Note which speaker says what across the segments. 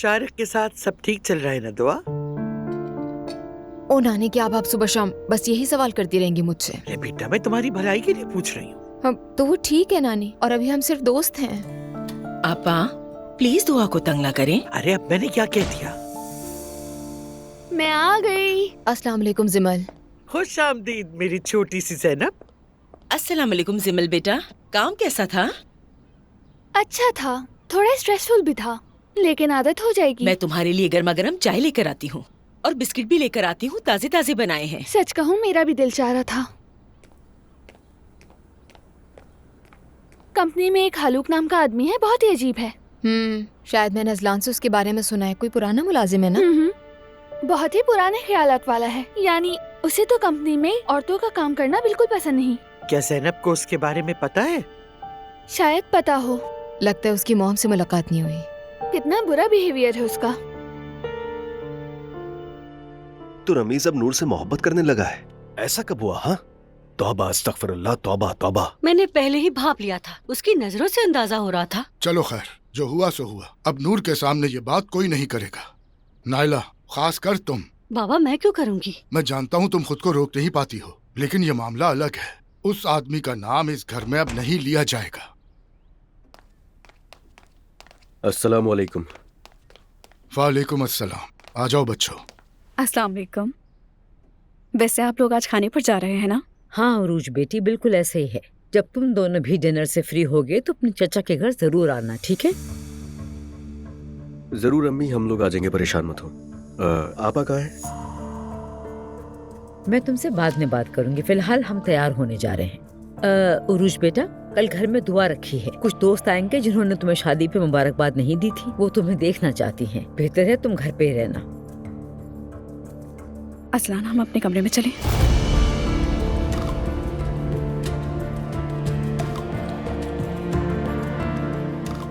Speaker 1: शारिक के साथ सब ठीक चल रहा है ना दुआ?
Speaker 2: ओ नानी, क्या आप सुबह शाम बस यही सवाल करती रहेंगी मुझसे?
Speaker 1: अरे बेटा, मैं तुम्हारी भलाई के लिए पूछ रही हूँ।
Speaker 2: तो वो ठीक है नानी, और अभी हम सिर्फ दोस्त हैं।
Speaker 3: आपा प्लीज दुआ को तंग ना करें।
Speaker 1: अरे अब मैंने क्या कह दिया?
Speaker 4: मैं आ गई।
Speaker 2: अस्सलाम वालेकुम जिमल।
Speaker 1: खुश आमदीद मेरी छोटी सी ज़ैनब।
Speaker 3: अस्सलाम वालेकुम जिमल बेटा, काम कैसा था?
Speaker 4: अच्छा था, थोड़ा स्ट्रेसफुल भी था, लेकिन आदत हो जाएगी।
Speaker 3: मैं तुम्हारे लिए गर्मा गर्म चाय लेकर आती हूँ और बिस्किट भी लेकर आती हूँ, ताजे ताजे बनाए हैं।
Speaker 4: सच कहूँ मेरा भी दिल चाह रहा था। कंपनी में एक हालूक नाम का आदमी है, बहुत ही अजीब है।
Speaker 2: शायद मैंने अजलान से उसके बारे में सुना है। कोई पुराना मुलाजिम है ना?
Speaker 4: बहुत ही पुराने ख्यालात वाला है। यानी उसे तो कंपनी में औरतों का काम करना बिल्कुल पसंद नहीं।
Speaker 1: क्या ज़ैनब को उसके बारे में पता है?
Speaker 4: शायद पता हो।
Speaker 2: लगता है उसकी मॉम से मुलाकात नहीं हुई।
Speaker 4: कितना बुरा बिहेवियर है उसका।
Speaker 5: तो रमीज अब नूर से मोहब्बत करने लगा है? ऐसा कब हुआ? हाँ, तौबा अस्तगफिरुल्लाह, तौबा तौबा।
Speaker 6: मैंने पहले ही भाप लिया था, उसकी नजरों से अंदाजा हो रहा था।
Speaker 7: चलो खैर, जो हुआ सो हुआ। अब नूर के सामने ये बात कोई नहीं करेगा। नाइला, खास कर तुम।
Speaker 6: बाबा मैं क्यों करूँगी?
Speaker 7: मैं जानता हूँ तुम खुद को रोक नहीं पाती हो, लेकिन ये मामला अलग है। उस आदमी का नाम इस घर में अब नहीं लिया जाएगा।
Speaker 5: अस्सलाम वालेकुम।
Speaker 7: वालेकुम अस्सलाम। आ जाओ बच्चों।
Speaker 8: अस्सलाम वालेकुम। वैसे आप लोग आज खाने पर जा रहे हैं ना?
Speaker 9: हाँ उरूज बेटी, बिल्कुल ऐसे ही है। जब तुम दोनों भी डिनर से फ्री होगे तो अपने चचा के घर जरूर आना, ठीक है?
Speaker 5: जरूर अम्मी, हम लोग आ जाएंगे, परेशान मत हो। आपा कहाँ है?
Speaker 9: मैं तुमसे बाद में बात करूंगी, फिलहाल हम तैयार होने जा रहे हैं। उरूज बेटा, कल घर में दुआ रखी है। कुछ दोस्त आएंगे जिन्होंने तुम्हें शादी पे मुबारकबाद नहीं दी थी, वो तुम्हें देखना चाहती हैं। बेहतर है तुम घर पे ही रहना।
Speaker 8: असलान, हम अपने कमरे में चलें।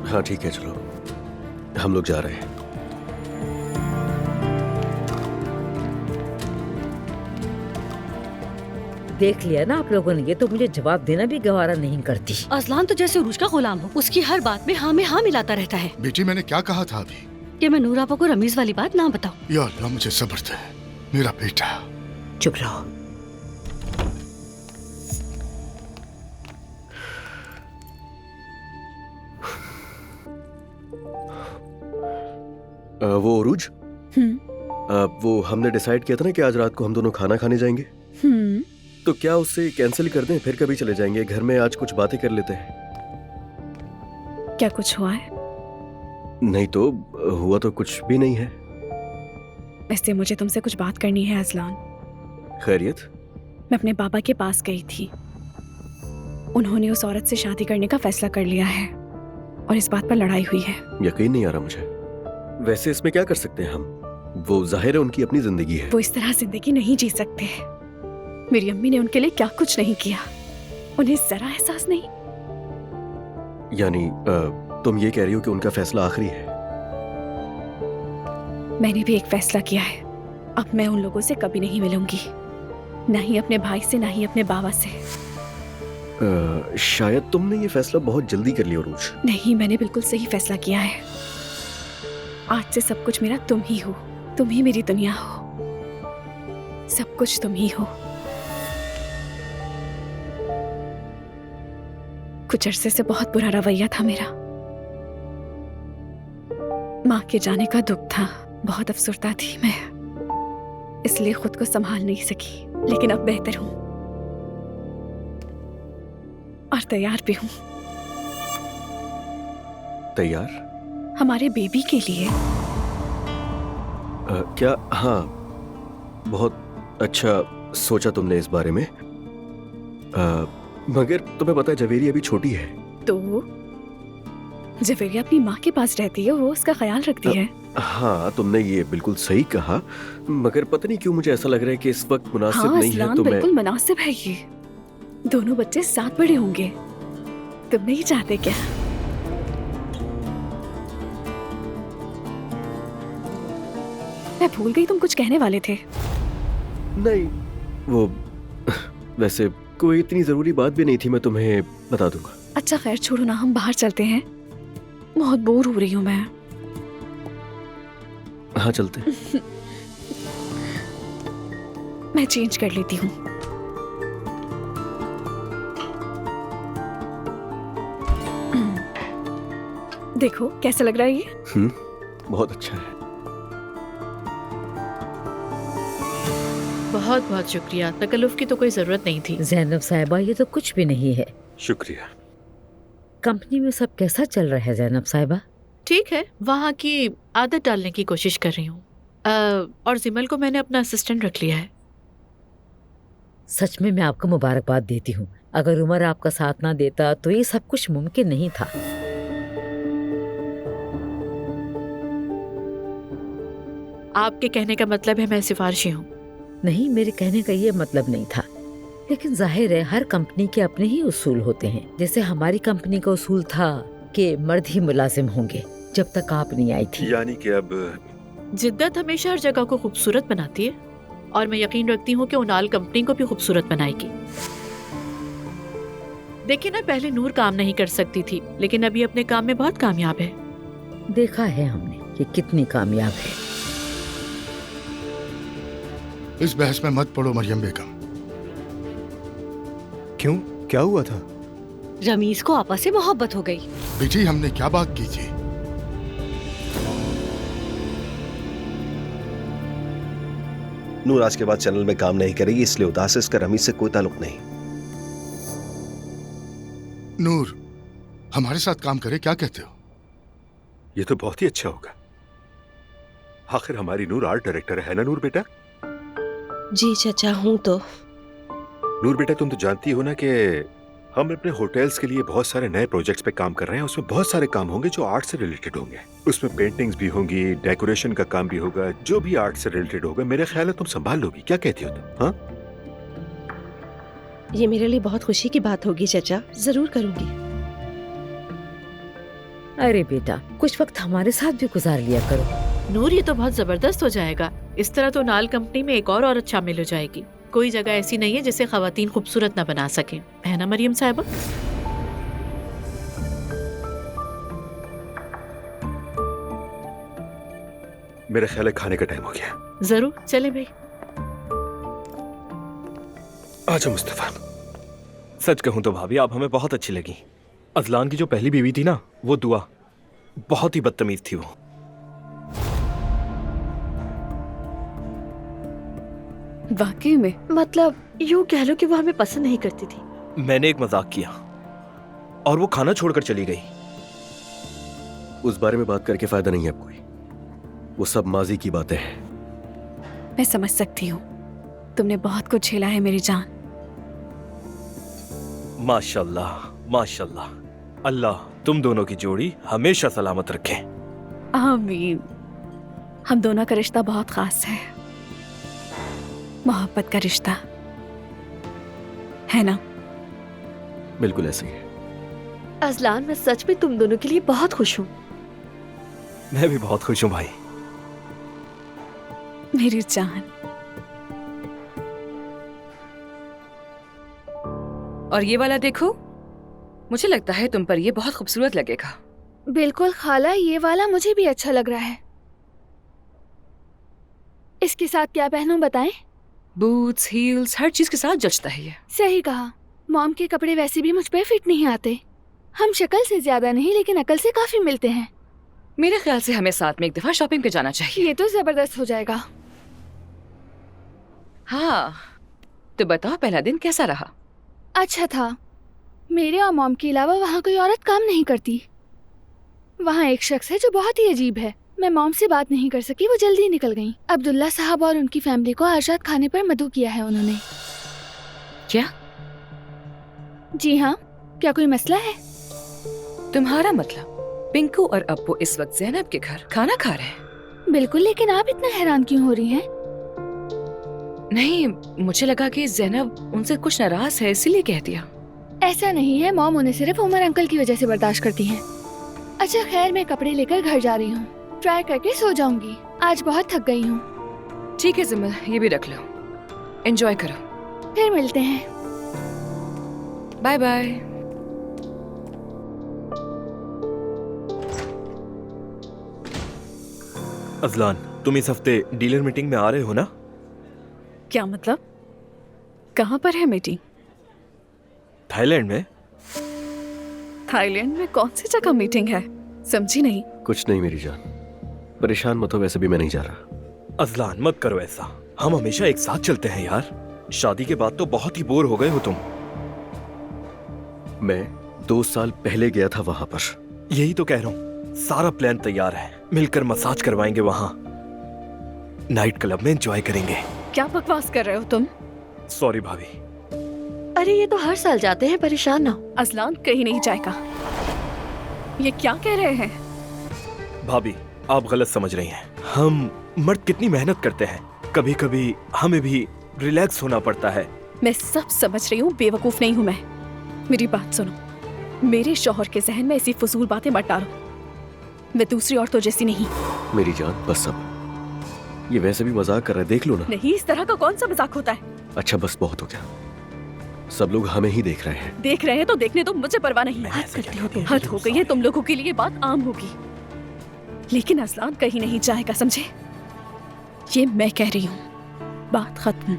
Speaker 5: हाँ ठीक है, चलो हम लोग जा रहे हैं।
Speaker 9: देख लिया ना आप लोगों ने, ये तो मुझे जवाब देना भी गवारा नहीं करती।
Speaker 6: असलान तो जैसे उरूज का गुलाम हो, उसकी हर बात में हाँ में हाँ मिलाता रहता है।
Speaker 7: बेटी, मैंने क्या कहा था अभी?
Speaker 6: कि मैं नूर आपा को रमीज वाली बात ना बताऊं।
Speaker 7: या अल्लाह, मुझे सब्र दे मेरा बेटा।
Speaker 9: चुप रहो।
Speaker 5: वो उरूज, वो हमने डिसाइड किया था ना कि आज रात को हम दोनों खाना खाने जाएंगे। तो क्या उससे कैंसिल कर दें, फिर कभी चले जाएंगे? घर में आज कुछ बातें कर लेते हैं।
Speaker 8: क्या कुछ हुआ है?
Speaker 5: नहीं तो हुआ तो कुछ भी नहीं है।
Speaker 8: वैसे मुझे तुमसे कुछ बात करनी है असलान।
Speaker 5: खैरियत?
Speaker 8: मैं अपने पापा के पास गई थी। उन्होंने उस औरत से शादी करने का फैसला कर लिया है और इस बात पर लड़ाई हुई है।
Speaker 5: यकीन नहीं आ रहा मुझे। वैसे इसमें क्या कर सकते हैं हम? वो जाहिर है उनकी अपनी जिंदगी है।
Speaker 8: वो इस तरह जिंदगी नहीं जी सकते। मेरी अम्मी ने उनके लिए क्या कुछ नहीं किया, उन्हें जरा एहसास नहीं।
Speaker 5: यानी तुम ये कह रही हो कि उनका फैसला आखिरी है?
Speaker 8: मैंने भी एक फैसला किया है। अब मैं उन लोगों से कभी नहीं मिलूंगी, ना ही अपने भाई से, ना ही अपने बाबा से।
Speaker 5: शायद तुमने ये फैसला बहुत जल्दी कर लिया उरूज।
Speaker 8: नहीं, मैंने बिल्कुल सही फैसला किया है। आज से सब कुछ मेरा तुम ही हो, तुम ही मेरी दुनिया हो, सब कुछ तुम ही हो। कुछ अरसे से बहुत बुरा रवैया था मेरा। माँ के जाने का दुख था, बहुत अफसरदा थी मैं, इसलिए खुद को संभाल नहीं सकी। लेकिन अब बेहतर हूँ और तैयार भी हूँ।
Speaker 5: तैयार?
Speaker 8: हमारे बेबी के लिए।
Speaker 5: क्या? हाँ, बहुत अच्छा सोचा तुमने इस बारे में। मगर तुम्हें पता है जवेरी अभी छोटी है।
Speaker 8: तो जवेरी अपनी माँ के पास रहती है, वो उसका ख्याल रखती है।
Speaker 5: हाँ, तुमने ये बिल्कुल सही कहा, मगर पता नहीं क्यों मुझे ऐसा लग रहा है कि इस वक्त मुनासिब
Speaker 8: हाँ,
Speaker 5: नहीं है। तो
Speaker 8: बिल्कुल मुनासिब है। ये दोनों बच्चे साथ बड़े होंगे। तुम नहीं चाहते क्या? मैं भूल गई, तुम कुछ कहने वाले थे।
Speaker 5: नहीं, वो वैसे कोई इतनी जरूरी बात भी नहीं थी, मैं तुम्हें बता दूंगा।
Speaker 8: अच्छा खैर छोड़ो ना, हम बाहर चलते हैं, बहुत बोर हो रही हूँ मैं।
Speaker 5: हाँ चलते हैं।
Speaker 8: मैं चेंज कर लेती हूँ। देखो कैसा लग रहा है ये?
Speaker 5: बहुत अच्छा है।
Speaker 3: बहुत बहुत शुक्रिया, तकल्लुफ की तो कोई जरूरत नहीं थी।
Speaker 9: जैनब साहिबा, ये तो कुछ भी नहीं है।
Speaker 5: शुक्रिया।
Speaker 9: कंपनी में सब कैसा चल रहा है जैनब साहिबा?
Speaker 3: ठीक है, वहाँ की आदत डालने की कोशिश कर रही हूँ। और जिमल को मैंने अपना असिस्टेंट रख लिया है।
Speaker 9: सच में मैं आपको मुबारकबाद देती हूँ। अगर उमर आपका साथ ना देता तो ये सब कुछ मुमकिन नहीं था।
Speaker 3: आपके कहने का मतलब है मैं सिफारिशी हूँ?
Speaker 9: नहीं, मेरे कहने का ये मतलब नहीं था, लेकिन जाहिर है हर कंपनी के अपने ही उसूल होते हैं। जैसे हमारी कंपनी का उसूल था कि मर्द ही मुलाजिम होंगे जब तक आप नहीं आई थी।
Speaker 5: यानी कि अब
Speaker 3: जिद्दत हमेशा हर जगह को खूबसूरत बनाती है और मैं यकीन रखती हूँ कि उनाल कंपनी को भी खूबसूरत बनाएगी। देखिए ना, पहले नूर काम नहीं कर सकती थी, लेकिन अभी अपने काम में बहुत कामयाब है।
Speaker 9: देखा है हमने कि कितनी कामयाब है।
Speaker 7: इस बहस में मत पड़ो मरियम बेगम।
Speaker 10: क्यों, क्या हुआ था?
Speaker 6: रमीज को आपस से मोहब्बत हो गई।
Speaker 7: बेटी, हमने क्या बात की थी?
Speaker 11: नूर आज के बाद चैनल में काम नहीं करेगी, इसलिए उदास है। इसका रमीज से कोई ताल्लुक नहीं।
Speaker 7: नूर हमारे साथ काम करे, क्या कहते हो?
Speaker 10: ये तो बहुत ही अच्छा होगा। आखिर हमारी नूर आर्ट डायरेक्टर है ना नूर बेटा?
Speaker 6: जी चाचा, हूँ तो।
Speaker 10: नूर बेटा, तुम तो जानती हो ना कि हम अपने होटल्स के लिए बहुत सारे नए प्रोजेक्ट्स पे काम कर रहे हैं। उसमें बहुत सारे काम होंगे जो आर्ट से रिलेटेड होंगे। उसमें पेंटिंग्स भी होंगी, डेकोरेशन का काम भी होगा, जो भी आर्ट से रिलेटेड होगा। मेरे ख्याल है तुम संभाल लोगी। क्या कहती हो तुम? हाँ,
Speaker 6: ये मेरे लिए बहुत खुशी की बात होगी चाचा, जरूर करूंगी।
Speaker 9: अरे बेटा, कुछ वक्त हमारे साथ भी गुजार लिया करो।
Speaker 3: नूर, ये तो बहुत जबरदस्त हो जाएगा। इस तरह तो उनाल कंपनी में एक और औरत शामिल हो जाएगी। कोई जगह ऐसी नहीं है जिसे खवातीन खूबसूरत न बना सके, है ना मरियम साहिबा?
Speaker 10: मेरा ख्याल है खाने का टाइम हो गया।
Speaker 3: जरूर, चले भाई।
Speaker 10: आजा मुस्तफा। सच कहूं तो भाभी आप हमें बहुत अच्छी लगी। अजलान की जो पहली बीवी थी ना, वो दुआ, बहुत ही बदतमीज थी वो।
Speaker 8: वाकई में?
Speaker 6: मतलब यूं कह लो कि वो हमें पसंद नहीं करती थी।
Speaker 10: मैंने एक मजाक किया और वो खाना छोड़कर चली गई।
Speaker 5: उस बारे में बात करके फायदा नहीं है अब कोई। वो सब माजी की बातें हैं।
Speaker 8: मैं समझ सकती हूँ, तुमने बहुत कुछ झेला है मेरी जान।
Speaker 10: माशाल्लाह माशाल्लाह, अल्लाह तुम दोनों की जोड़ी हमेशा सलामत रखे।
Speaker 8: आमीन। हम दोनों का रिश्ता बहुत खास है, मोहब्बत का रिश्ता है ना?
Speaker 5: बिल्कुल ऐसे ही है।
Speaker 6: अजलान, मैं सच में तुम दोनों के लिए बहुत खुश हूँ।
Speaker 10: मैं भी बहुत खुश हूँ भाई।
Speaker 8: मेरी जान।
Speaker 12: और ये वाला देखो, मुझे लगता है तुम पर ये बहुत खूबसूरत लगेगा।
Speaker 4: बिल्कुल खाला, ये वाला मुझे भी अच्छा लग रहा है। इसके साथ क्या पहनूं बताएं?
Speaker 12: बूट्स, हील्स, हर चीज के साथ जचता है ये।
Speaker 4: सही कहा। मॉम के कपड़े वैसे भी मुझ पे फिट नहीं आते। हम शक्ल से ज्यादा नहीं, लेकिन अकल से काफी मिलते हैं।
Speaker 12: मेरे ख्याल से हमें साथ में एक दफा शॉपिंग पे जाना चाहिए।
Speaker 4: ये तो जबरदस्त हो जाएगा।
Speaker 12: हाँ, तो बताओ पहला दिन कैसा रहा?
Speaker 4: अच्छा था। मेरे और मॉम के अलावा वहाँ कोई औरत काम नहीं करती। वहाँ एक शख्स है जो बहुत ही अजीब है। मैं मॉम से बात नहीं कर सकी, वो जल्दी निकल गईं। अब्दुल्ला साहब और उनकी फैमिली को आज रात खाने पर मदऊ किया है उन्होंने।
Speaker 12: क्या?
Speaker 4: जी हाँ। क्या कोई मसला है?
Speaker 12: तुम्हारा मतलब पिंकू और अब्बू इस वक्त ज़ैनब के घर खाना खा रहे हैं?
Speaker 4: बिल्कुल, लेकिन आप इतना हैरान क्यों हो रही हैं?
Speaker 12: नहीं, मुझे लगा कि ज़ैनब उनसे कुछ नाराज है इसीलिए कह दिया।
Speaker 4: ऐसा नहीं है, मॉम उन्हें सिर्फ उमर अंकल की वजह से बर्दाश्त करती हैं। अच्छा खैर, मैं कपड़े लेकर घर जा रही हूँ। ट्राई करके सो जाऊंगी, आज बहुत थक गई हूँ।
Speaker 12: ठीक है जिमल, ये भी रख लो। एंजॉय करो,
Speaker 4: फिर मिलते हैं।
Speaker 12: Bye bye.
Speaker 10: अजलान,
Speaker 13: तुम इस हफ्ते डीलर मीटिंग में आ रहे हो ना?
Speaker 8: क्या मतलब? कहाँ पर है मीटिंग?
Speaker 13: थाईलैंड में।
Speaker 8: थाईलैंड में कौन सी जगह मीटिंग है? समझी नहीं।
Speaker 5: कुछ नहीं मेरी जान, परेशान मत हो, वैसे भी मैं नहीं जा रहा।
Speaker 13: अजलान मत करो ऐसा, हम हमेशा एक साथ चलते हैं यार। शादी के बाद तो बहुत ही बोर हो गए हो तुम।
Speaker 5: मैं 2 साल पहले गया था वहां पर।
Speaker 13: यही तो कह रहा हूँ, सारा प्लान तैयार है, मिलकर मसाज करवाएंगे वहां, नाइट क्लब में एंजॉय करेंगे।
Speaker 8: क्या बकवास कर रहे हो तुम?
Speaker 13: सॉरी भाभी।
Speaker 6: अरे ये तो हर साल जाते हैं, परेशान ना हो।
Speaker 8: अजलान कहीं नहीं जाएगा। ये क्या कह रहे हैं?
Speaker 13: भाभी आप गलत समझ रही हैं। हम मर्द कितनी मेहनत करते हैं, कभी कभी हमें भी रिलैक्स होना पड़ता है।
Speaker 8: मैं सब समझ रही हूँ, बेवकूफ नहीं हूँ मैं। मेरी बात सुनो, मेरे शौहर के जहन में ऐसी फजूल बातें मत डालो। मैं दूसरी औरतों जैसी नहीं।
Speaker 5: मेरी जान बस अब, ये वैसे भी मजाक कर रहे हैं, देख लो ना।
Speaker 8: नहीं, इस तरह का कौन सा मजाक होता है?
Speaker 5: अच्छा बस बहुत हो गया, सब लोग हमें ही देख रहे हैं।
Speaker 8: देख रहे हैं तो देखने दो, मुझे परवाह नहीं। हद हो गई है, तुम लोगों के लिए बात आम होगी, लेकिन अजलान कहीं नहीं जाएगा, समझे? ये मैं कह रही हूँ, बात खत्म।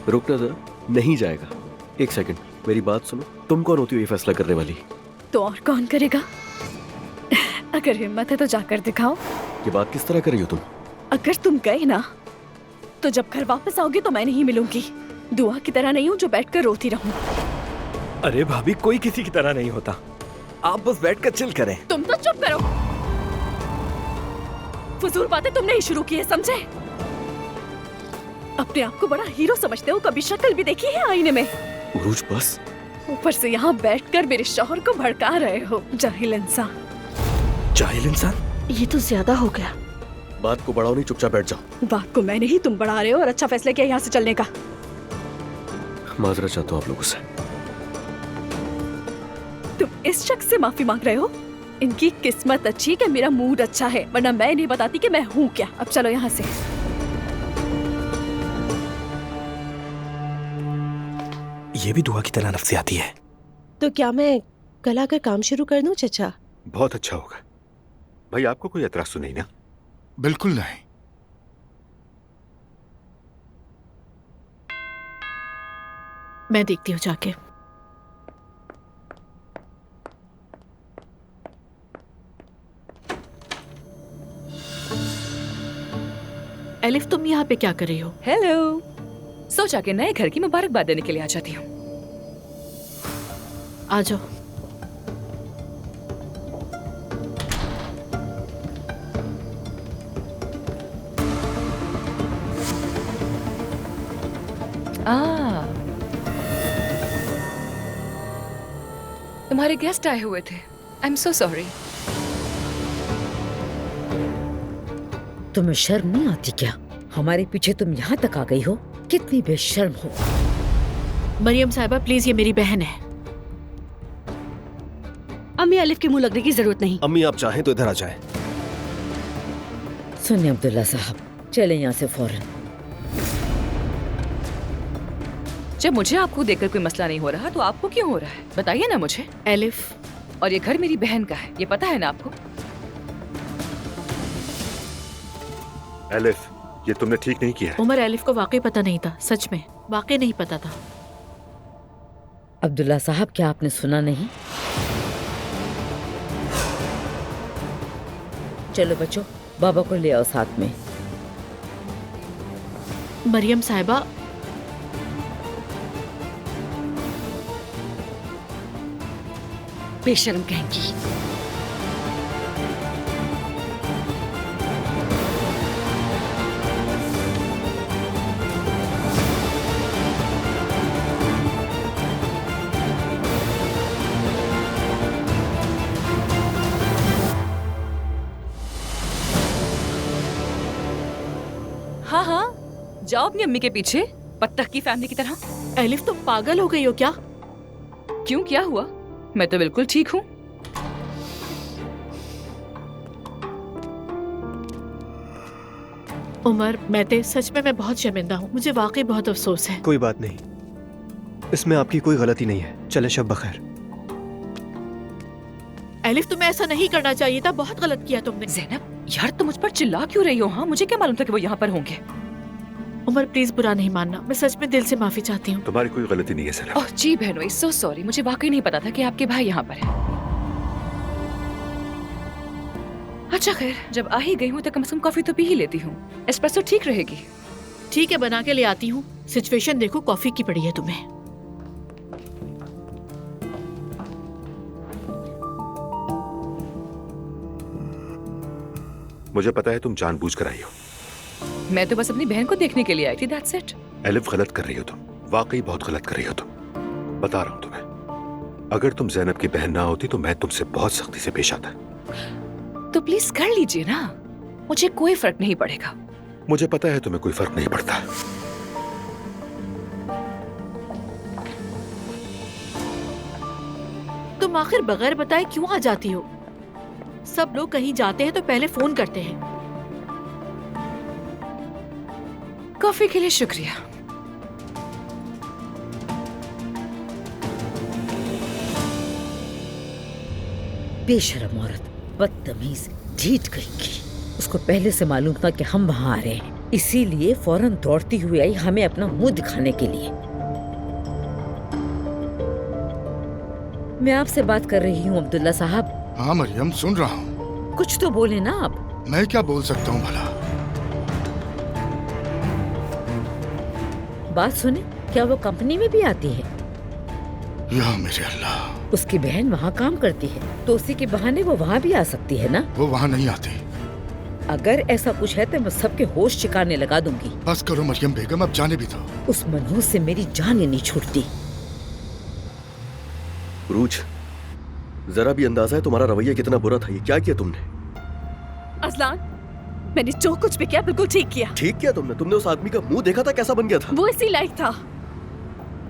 Speaker 5: रुकना जरा, नहीं जाएगा। 1 सेकंड, मेरी बात सुनो। तुम कौन होती हो ये फैसला करने वाली?
Speaker 8: तो और कौन करेगा? अगर हिम्मत है तो जाकर दिखाओ।
Speaker 5: ये बात किस तरह कर रही हो तुम?
Speaker 8: अगर तुम गए ना, तो जब घर वापस आओगे तो मैं नहीं मिलूंगी। दुआ की तरह नहीं हूँ जो बैठकर रोती रहूं।
Speaker 13: अरे भाभी कोई किसी की तरह नहीं होता, आप बस बैठकर चिल करें।
Speaker 8: तुम तो चुप करो, फजूल बातें तुमने ही शुरू की है, समझे? अपने आप को बड़ा हीरो समझते हो, कभी शक्ल भी देखी है आईने में?
Speaker 5: उरूज बस।
Speaker 8: ऊपर से यहाँ बैठकर मेरे शौहर को भड़का रहे हो, जाहिल इंसान।
Speaker 13: जाहिल इंसान?
Speaker 6: ये तो ज्यादा हो गया।
Speaker 5: बात को बढ़ाओ नहीं, चुपचाप बैठ जाओ।
Speaker 8: बात को मैं नहीं, तुम बढ़ा रहे हो, और अच्छा फैसला किया यहाँ से चलने का।
Speaker 5: माजरत चाहता हूँ आप लोगों से।
Speaker 8: तुम इस शख्स से माफी मांग रहे हो? इनकी किस्मत अच्छी कि मेरा मूड अच्छा है, वरना मैं नहीं बताती कि मैं हूँ क्या। अब चलो यहाँ से।
Speaker 13: ये भी दुआ की तरह नफसियाती है।
Speaker 6: तो क्या मैं कल आकर काम शुरू कर दूं चचा?
Speaker 10: बहुत अच्छा होगा भाई। आपको कोई एतराज तो नहीं ना?
Speaker 7: बिल्कुल नहीं।
Speaker 3: मैं देखती हूँ जाके। एलिफ तुम यहाँ पे क्या कर रही हो?
Speaker 12: हेलो। सोचा कि नए घर की मुबारकबाद देने के लिए आ जाती हूँ।
Speaker 3: आ जाओ।
Speaker 12: तुम्हारे गेस्ट आए हुए थे। I am so sorry.
Speaker 9: तुम्हें शर्म नहीं आती क्या? हमारे पीछे तुम यहाँ तक आ गई हो, कितनी बेशर्म हो।
Speaker 3: मरियम साहिबा प्लीज, ये मेरी बहन है।
Speaker 6: अम्मी, अलिफ के मुंह लगने की जरूरत नहीं।
Speaker 11: अम्मी आप चाहें तो इधर आ जाएं।
Speaker 9: सुनिए अब्दुल्ला साहब, चले यहाँ से फौरन।
Speaker 12: जब मुझे आपको देखकर कोई मसला नहीं हो रहा तो आपको क्यों हो रहा है? बताइए ना मुझे।
Speaker 3: एलिफ,
Speaker 12: और ये घर मेरी बहन का है, ये पता है ना आपको?
Speaker 10: एलिफ, ये तुमने ठीक नहीं किया।
Speaker 3: उमर, एलिफ को वाकई पता नहीं था, सच में वाकई नहीं पता था।
Speaker 9: अब्दुल्ला साहब, क्या आपने सुना नहीं? चलो बच्चों, बाबा को ले आओ साथ में।
Speaker 3: मरियम साहिबा,
Speaker 6: बेशर्म कहेंगी।
Speaker 12: हाँ हाँ, जाओ अपनी अम्मी के पीछे, बत्तख की फैमिली की तरह।
Speaker 3: एलिफ तुम पागल हो गई हो क्या?
Speaker 12: क्यों, क्या हुआ? मैं तो बिल्कुल ठीक हूँ।
Speaker 3: उमर, सच में मैं बहुत शर्मिंदा हूँ, मुझे वाकई बहुत अफसोस है।
Speaker 14: कोई बात नहीं, इसमें आपकी कोई गलती नहीं है। चले शब बखैर।
Speaker 3: एलिफ तुम्हें ऐसा नहीं करना चाहिए था, बहुत गलत किया तुमने।
Speaker 12: ज़ैनब, यार तुम मुझ पर चिल्ला क्यों रही हो? हाँ, मुझे क्या मालूम था कि वो यहाँ पर होंगे।
Speaker 3: उमर प्लीज बुरा नहीं मानना, मैं सच में दिल से माफी चाहती हूँ।
Speaker 10: तुम्हारी कोई गलती नहीं है ज़ैनब।
Speaker 12: ओह जी बहनोई, सो सॉरी, मुझे वाकई नहीं पता था कि आपके भाई यहाँ पर है। अच्छा खैर, जब आ ही गई हूँ तो कम से कम कॉफी तो पी ही लेती हूँ। एस्प्रेसो ठीक रहेगी।
Speaker 3: ठीक है, बना के ले आती हूँ। सिचुएशन देखो, कॉफी की पड़ी है तुम्हें।
Speaker 10: मुझे पता है तुम जानबूझ कर आई हो।
Speaker 12: मैं तो बस अपनी बहन को देखने के लिए आई थी, दैट्स इट।
Speaker 10: एलिफ, गलत कर रही हो तुम, वाकई बहुत गलत कर रही हो तुम। बता रहा हूँ तुम्हें, अगर तुम ज़ैनब की बहन ना होती तो मैं तुमसे बहुत सख्ती से पेश आता।
Speaker 12: तो प्लीज कर लीजिए ना, मुझे कोई फर्क नहीं पड़ेगा।
Speaker 10: मुझे पता है तुम्हें कोई फर्क नहीं पड़ता।
Speaker 3: तुम आखिर बगैर बताए क्यों आ जाती हो? सब लोग कहीं जाते हैं तो पहले फोन करते हैं।
Speaker 12: कॉफी के लिए शुक्रिया।
Speaker 9: बेशरम औरत, बदतमीज, ढीठ करेंगी। उसको पहले से मालूम था कि हम वहाँ आ रहे हैं, इसीलिए फौरन दौड़ती हुई आई हमें अपना मुंह दिखाने के लिए। मैं आपसे बात कर रही हूँ अब्दुल्ला साहब।
Speaker 7: हाँ मरियम, सुन रहा हूँ।
Speaker 9: कुछ तो बोले ना आप।
Speaker 7: मैं क्या बोल सकता हूँ भला?
Speaker 9: बात सुने, क्या वो कंपनी में भी आती है?
Speaker 7: या मेरे अल्लाह,
Speaker 9: उसकी बहन वहाँ काम करती है तो उसी के बहाने वो वहाँ भी आ सकती है ना?
Speaker 7: वो वहाँ नहीं आती।
Speaker 9: अगर ऐसा कुछ है तो मैं सबके होश ठिकाने लगा दूंगी।
Speaker 7: बस करो मरियम बेगम, अब जाने भी दो।
Speaker 9: उस मनहूस से मेरी जान ही नहीं छूटती।
Speaker 5: उरूज, जरा भी अंदाजा है तुम्हारा रवैया कितना बुरा था? ये क्या किया तुमने?
Speaker 8: अज़लान, मैंने जो कुछ भी किया बिल्कुल ठीक किया।
Speaker 5: ठीक किया तुमने? तुमने उस आदमी का मुंह देखा था कैसा बन गया था?
Speaker 8: वो इसी लायक था।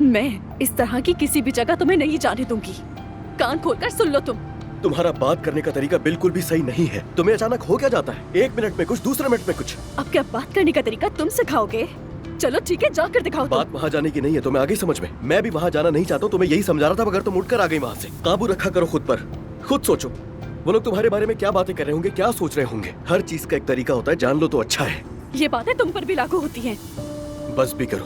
Speaker 8: मैं इस तरह की किसी भी जगह तुम्हें नहीं जाने दूंगी। कान खोलकर सुन लो तुम।
Speaker 5: तुम्हारा बात करने का तरीका बिल्कुल भी सही नहीं है। तुम्हें अचानक हो क्या जाता है? एक मिनट में कुछ, दूसरे मिनट में कुछ।
Speaker 8: अब क्या बात करने का तरीका तुम सिखाओगे? चलो ठीक है, जाकर दिखाओ।
Speaker 5: बात वहाँ जाने की नहीं है, तुम्हें आ गई समझ में? मैं भी वहाँ जाना नहीं चाहता हूँ, तुम्हें यही समझा रहा था, मगर तुम उठकर आ गई वहाँ से। काबू रखा करो खुद पर, खुद सोचो। वो लोग तुम्हारे बारे में क्या बातें कर रहे होंगे, क्या सोच रहे होंगे। हर चीज का एक तरीका होता है, जान लो तो अच्छा है।
Speaker 8: ये बातें तुम पर भी लागू होती हैं।
Speaker 5: बस भी करो,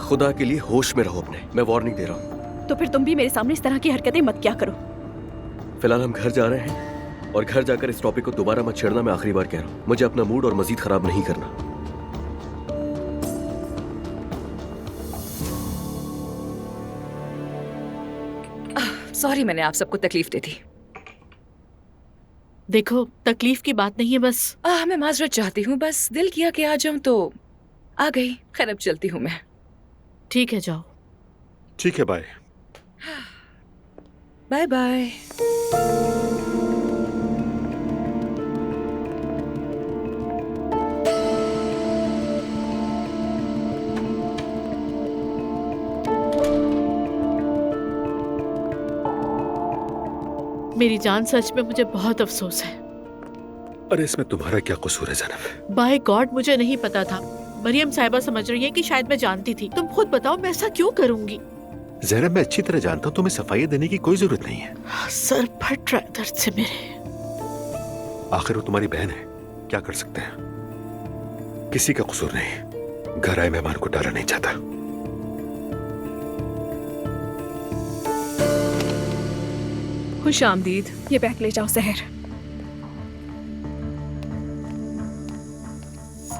Speaker 5: खुदा के लिए होश में रहो अपने। मैं वार्निंग दे रहा हूँ।
Speaker 8: तो फिर तुम भी मेरे सामने इस तरह की हरकतें मत क्या करो।
Speaker 5: फिलहाल हम घर जा रहे हैं और घर जाकर इस टॉपिक को दोबारा मत छेड़ना। मैं आखिरी बार कह रहा हूँ, मुझे अपना मूड और मजीद खराब नहीं करना।
Speaker 12: सॉरी, मैंने आप सबको तकलीफ दे दी।
Speaker 3: देखो, तकलीफ की बात नहीं है, बस
Speaker 12: मैं माजरत चाहती हूँ। बस दिल किया कि आ जाऊँ तो आ गई। खैर अब चलती हूँ मैं।
Speaker 3: ठीक है, जाओ।
Speaker 10: ठीक है, बाय।
Speaker 12: Bye bye.
Speaker 3: मेरी जान, सच में मुझे बहुत अफसोस है।
Speaker 10: अरे इसमें तुम्हारा क्या कसूर है ज़ैनब?
Speaker 3: बाय गॉड, मुझे नहीं पता था। मरियम साहिबा समझ रही है कि शायद मैं जानती थी। तुम खुद बताओ, मैं ऐसा क्यों करूंगी?
Speaker 10: ज़ैनब, मैं अच्छी तरह जानता हूँ तुम्हें सफाई देने की कोई जरूरत नहीं है।
Speaker 3: सर फट रहा है दर्द से मेरे।
Speaker 10: आखिर वो तुम्हारी बहन है, क्या कर सकते हैं? किसी का कसूर नहीं। घर आए मेहमान को डाला नहीं चाहता।
Speaker 8: खुश आमदीद। ये बैग ले जाओ सहर।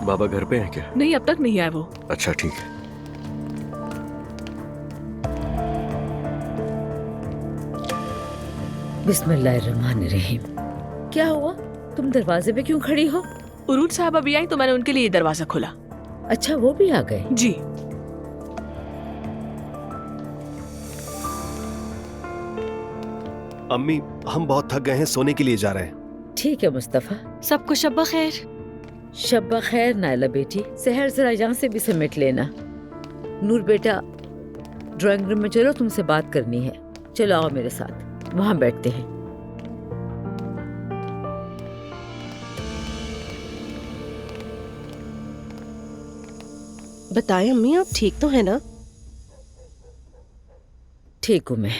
Speaker 5: बाबा घर पे हैं क्या?
Speaker 8: नहीं, अब तक नहीं आया वो।
Speaker 5: अच्छा ठीक है।
Speaker 9: बिस्मिल्लाहिर्रहमानिर्रहीम। क्या हुआ? तुम दरवाजे पे क्यों खड़ी हो?
Speaker 8: उरूज साहब अभी आई तो मैंने उनके लिए दरवाजा खोला।
Speaker 9: अच्छा, वो भी आ गए?
Speaker 8: जी।
Speaker 14: अम्मी, हम बहुत थक गए हैं, सोने के लिए जा रहे हैं।
Speaker 9: ठीक है मुस्तफा।
Speaker 6: सबको शब्बा खैर।
Speaker 9: शब्बा खैर नायला बेटी। सहर जरा यहाँ से भी समेट लेना। नूर बेटा, ड्राइंग रूम में चलो, तुमसे बात करनी है। चलो आओ मेरे साथ, वहाँ बैठते हैं।
Speaker 15: बताएं अम्मी, आप ठीक तो है ना?
Speaker 9: ठीक हूँ मैं।